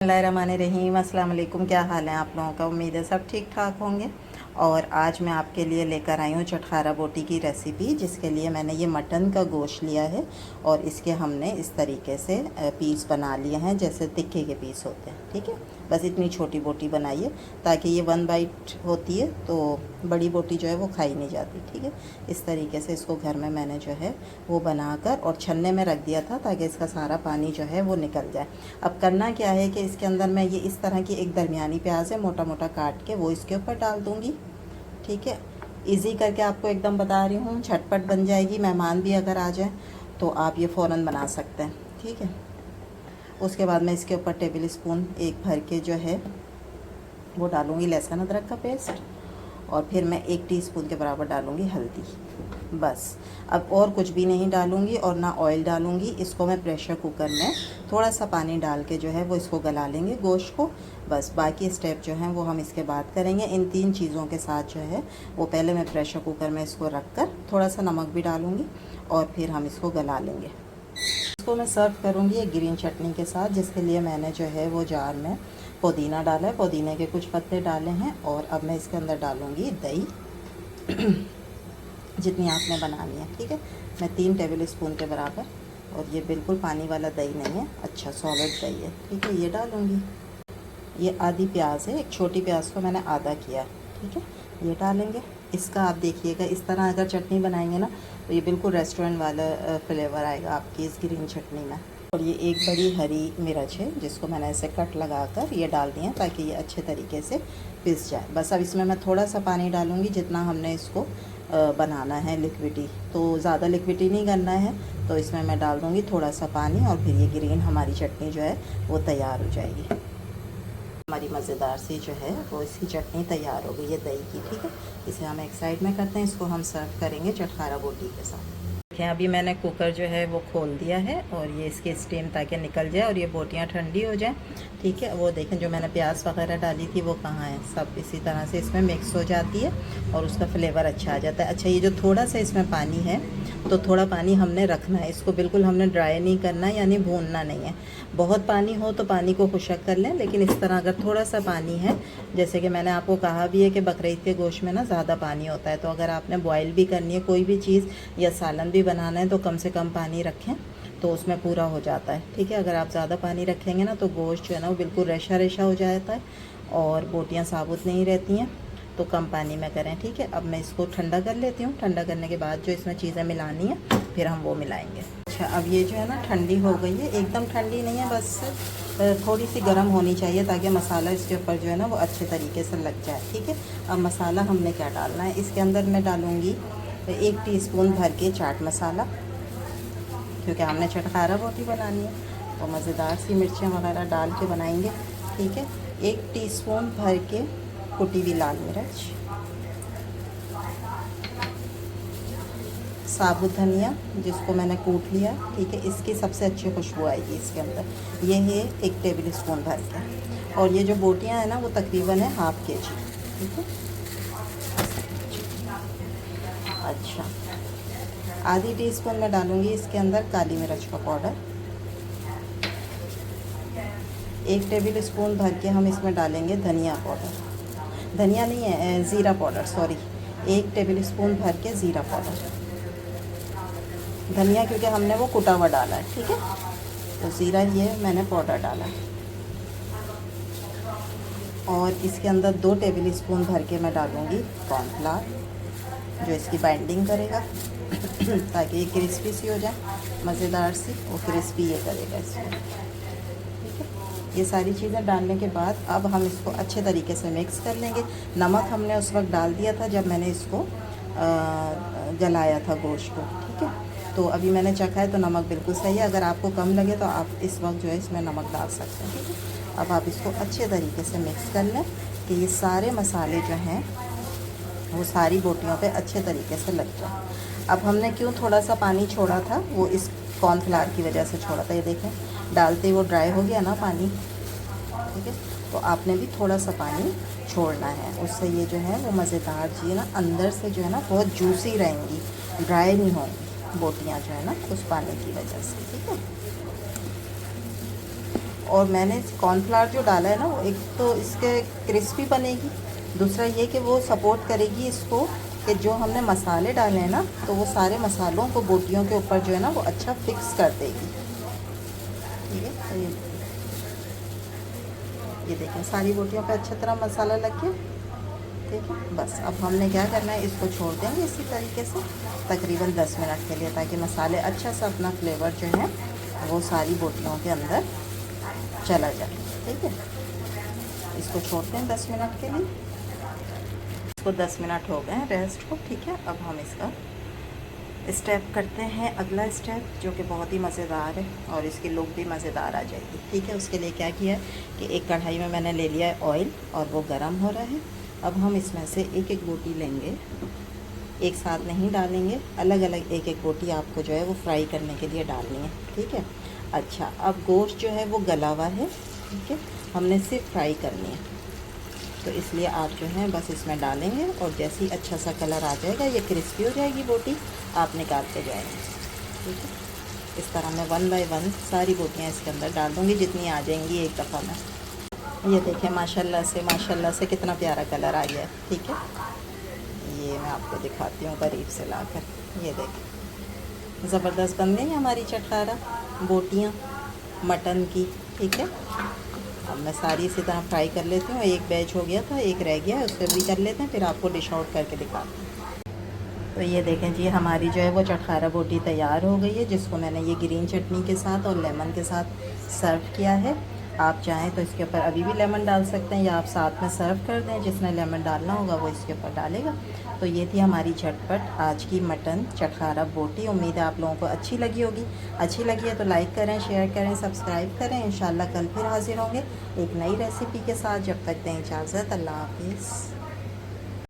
बिस्मिल्लाहिर्रहमानिर्रहीम। अस्सलाम वालेकुम। क्या हाल है आप लोगों का? उम्मीद है सब ठीक ठाक होंगे। और आज मैं आपके लिए लेकर आई हूँ चटखारा बोटी की रेसिपी, जिसके लिए मैंने ये मटन का गोश्त लिया है और इसके हमने इस तरीके से पीस बना लिए हैं, जैसे तिक्के के पीस होते हैं। ठीक है, बस इतनी छोटी बोटी बनाइए ताकि ये 1 बाइट होती है तो बड़ी बोटी जो है वो खाई नहीं जाती। ठीक है, इस तरीके से इसको घर में मैंने जो है वो बनाकर और छन्ने में रख दिया था ताकि इसका सारा पानी जो है वो निकल जाए। अब करना क्या है कि इसके अंदर मैं ये इस तरह की एक दरमियानी प्याज है मोटा मोटा काट के वो इसके ऊपर डाल दूँगी। ठीक है, इजी करके आपको एकदम बता रही हूँ, झटपट बन जाएगी। मेहमान भी अगर आ जाए तो आप ये फ़ौरन बना सकते हैं। ठीक है, उसके बाद मैं इसके ऊपर टेबल स्पून एक भर के जो है वो डालूँगी लहसुन अदरक का पेस्ट, और फिर मैं 1 टीस्पून के बराबर डालूँगी हल्दी। बस, अब और कुछ भी नहीं डालूँगी और ना ऑयल डालूँगी। इसको मैं प्रेशर कुकर में थोड़ा सा पानी डाल के जो है वो इसको गला लेंगे गोश्त को। बस बाकी स्टेप जो हैं वो हम इसके बाद करेंगे। इन 3 चीज़ों के साथ जो है वो पहले मैं प्रेशर कुकर में इसको रख कर थोड़ा सा नमक भी डालूँगी और फिर हम इसको गला लेंगे। इसको मैं सर्व करूँगी एक ग्रीन चटनी के साथ, जिसके लिए मैंने जो है वो जार में पुदीना डाला है, पुदीने के कुछ पत्ते डाले हैं। और अब मैं इसके अंदर डालूँगी दही जितनी आपने बनानी है। ठीक है, मैं 3 टेबल स्पून के बराबर, और ये बिल्कुल पानी वाला दही नहीं है, अच्छा सॉलिड दही है। ठीक है, ये डालूँगी। ये आधी प्याज है, एक छोटी प्याज को मैंने आधा किया। ठीक है, ये डालेंगे। इसका आप देखिएगा, इस तरह अगर चटनी बनाएंगे ना तो ये बिल्कुल रेस्टोरेंट वाला फ्लेवर आएगा आपकी इस ग्रीन चटनी में। और ये एक बड़ी हरी मिर्च है जिसको मैंने ऐसे कट लगाकर ये डाल दी है ताकि ये अच्छे तरीके से पिस जाए। बस अब इसमें मैं थोड़ा सा पानी डालूँगी जितना हमने इसको बनाना है लिक्विडी, तो ज़्यादा लिक्विडी नहीं करना है। तो इसमें मैं डाल दूँगी थोड़ा सा पानी और फिर ये ग्रीन हमारी चटनी जो है वो तैयार हो जाएगी। हमारी मज़ेदार सी जो है वो इसकी चटनी तैयार हो गई है दही की। ठीक है, इसे हम एक साइड में करते हैं, इसको हम सर्व करेंगे चटखारा बोटी के साथ। देखें, अभी मैंने कुकर जो है वो खोल दिया है और ये इसकी स्टीम ताकि निकल जाए और ये बोटियाँ ठंडी हो जाएं। ठीक है, वो देखें जो मैंने प्याज वगैरह डाली थी वो कहाँ है, सब इसी तरह से इसमें मिक्स हो जाती है और उसका फ्लेवर अच्छा आ जाता है। अच्छा, ये जो थोड़ा सा इसमें पानी है तो थोड़ा पानी हमने रखना है, इसको बिल्कुल हमने ड्राई नहीं करना है, यानी भूनना नहीं है। बहुत पानी हो तो पानी को खुशक कर लें, लेकिन इस तरह अगर थोड़ा सा पानी है, जैसे कि मैंने आपको कहा भी है कि बकरीद के गोश्त में ना ज़्यादा पानी होता है, तो अगर आपने बॉयल भी करनी है कोई भी चीज़ या सालन भी बनाना है तो कम से कम पानी रखें तो उसमें पूरा हो जाता है। ठीक है, अगर आप ज़्यादा पानी रखेंगे ना तो गोश्त जो है ना वो बिल्कुल रेशा रेशा हो जाता है और बोटियाँ साबुत नहीं रहती हैं, तो कम पानी में करें। ठीक है, अब मैं इसको ठंडा कर लेती हूँ। ठंडा करने के बाद जो इसमें चीज़ें मिलानी है फिर हम वो मिलाएंगे। अच्छा, अब ये जो है ना ठंडी हो गई है, एकदम ठंडी नहीं है, बस थोड़ी सी गर्म होनी चाहिए ताकि मसाला इसके ऊपर जो है ना वो अच्छे तरीके से लग जाए। ठीक है, अब मसाला हमने क्या डालना है, इसके अंदर मैं डालूँगी 1 टीस्पून भर के चाट मसाला, क्योंकि हमने चटखारा बोटी बनानी है तो मज़ेदार सी मिर्चें वगैरह डाल के बनाएंगे। ठीक है, 1 टीस्पून भर के कुटी हुई लाल मिर्च, साबुत धनिया जिसको मैंने कूट लिया। ठीक है, इसकी सबसे अच्छी खुशबू आएगी इसके अंदर। ये है 1 टेबल स्पून भर के, और ये जो बोटियां हैं ना वो तकरीबन है ½ kg। ठीक है, अच्छा, आधी टीस्पून में डालूँगी इसके अंदर काली मिर्च का पाउडर। 1 टेबल स्पून भर के हम इसमें डालेंगे धनिया पाउडर, धनिया नहीं है ज़ीरा पाउडर, सॉरी, 1 टेबल स्पून भर के ज़ीरा पाउडर। धनिया क्योंकि हमने वो कुटा हुआ डाला है। ठीक है, तो ज़ीरा ये मैंने पाउडर डाला है। और इसके अंदर 2 टेबल स्पून भर के मैं डालूँगी कॉर्नफ्लावर, जो इसकी बाइंडिंग करेगा ताकि ये क्रिस्पी सी हो जाए, मज़ेदार सी, वो क्रिस्पी ये करेगा इसमें। ठीक है, ये सारी चीज़ें डालने के बाद अब हम इसको अच्छे तरीके से मिक्स कर लेंगे। नमक हमने उस वक्त डाल दिया था जब मैंने इसको गलाया था गोश्त को। ठीक है, तो अभी मैंने चखा है तो नमक बिल्कुल सही है। अगर आपको कम लगे तो आप इस वक्त जो है इसमें नमक डाल सकते हैं। ठीक है, अब आप इसको अच्छे तरीके से मिक्स कर लें कि ये सारे मसाले जो हैं वो सारी बोटियों पे अच्छे तरीके से लग जाए। अब हमने क्यों थोड़ा सा पानी छोड़ा था, वो इस कॉर्नफ्लावर की वजह से छोड़ा था। ये देखें, डालते ही वो ड्राई हो गया ना पानी। ठीक है, तो आपने भी थोड़ा सा पानी छोड़ना है, उससे ये जो है वो मज़ेदार जी ना अंदर से जो है ना बहुत जूसी रहेंगी, ड्राई नहीं होंगी बोटियाँ जो है ना उस पानी की वजह से। ठीक है, और मैंने कॉर्नफ्लावर जो डाला है ना, वो एक तो इसके क्रिस्पी बनेगी, दूसरा ये कि वो सपोर्ट करेगी इसको कि जो हमने मसाले डाले हैं ना, तो वो सारे मसालों को बोटियों के ऊपर जो है ना वो अच्छा फिक्स कर देगी। ठीक है, तो ये देखें सारी बोटियों पे अच्छी तरह मसाला लग गया। ठीक है, बस अब हमने क्या करना है, इसको छोड़ देंगे इसी तरीके से तकरीबन 10 मिनट के लिए, ताकि मसाले अच्छा सा अपना फ्लेवर जो है वो सारी बोटियों के अंदर चला जाए। ठीक है, इसको छोड़ते हैं 10 मिनट के लिए। इसको 10 मिनट हो गए हैं रेस्ट को। ठीक है, अब हम इसका स्टेप करते हैं, अगला स्टेप जो कि बहुत ही मज़ेदार है और इसकी लुक भी मज़ेदार आ जाएगी। ठीक है, उसके लिए क्या किया है कि एक कढ़ाई में मैंने ले लिया है ऑयल और वो गर्म हो रहा है। अब हम इसमें से एक एक बोटी लेंगे, एक साथ नहीं डालेंगे, अलग अलग एक एक बोटी आपको जो है वो फ्राई करने के लिए डालनी है। ठीक है, अच्छा अब गोश्त जो है वो गला हुआ है। ठीक है, हमने सिर्फ फ्राई करनी है, तो इसलिए आप जो है बस इसमें डालेंगे और जैसे ही अच्छा सा कलर आ जाएगा, ये क्रिस्पी हो जाएगी बोटी, आप निकालते जाएंगे। ठीक है, इस तरह मैं 1 बाय 1 सारी बोटियाँ इसके अंदर डाल दूँगी, जितनी आ जाएंगी एक दफ़ा में। ये देखें माशाल्लाह से कितना प्यारा कलर आ गया है। ठीक है, ये मैं आपको दिखाती हूँ करीब से लाकर। ये देखें ज़बरदस्त बन गई हमारी चटखारा बोटियाँ मटन की। ठीक है, अब मैं सारी इसी तरह फ्राई कर लेती हूँ। एक बैच हो गया था, एक रह गया है, उससे भी कर लेते हैं, फिर आपको डिश आउट करके दिखाती हूँ। तो ये देखें जी, हमारी जो है वो चटखारा बोटी तैयार हो गई है, जिसको मैंने ये ग्रीन चटनी के साथ और लेमन के साथ सर्व किया है। आप चाहें तो इसके ऊपर अभी भी लेमन डाल सकते हैं, या आप साथ में सर्व कर दें, जिसने लेमन डालना होगा वो इसके ऊपर डालेगा। तो ये थी हमारी झटपट आज की मटन चटखारा बोटी। उम्मीद है आप लोगों को अच्छी लगी होगी। अच्छी लगी है तो लाइक करें, शेयर करें, सब्सक्राइब करें। इंशाल्लाह कल फिर हाजिर होंगे एक नई रेसिपी के साथ। जब तक दें इजाज़त, अल्लाह हाफिज़।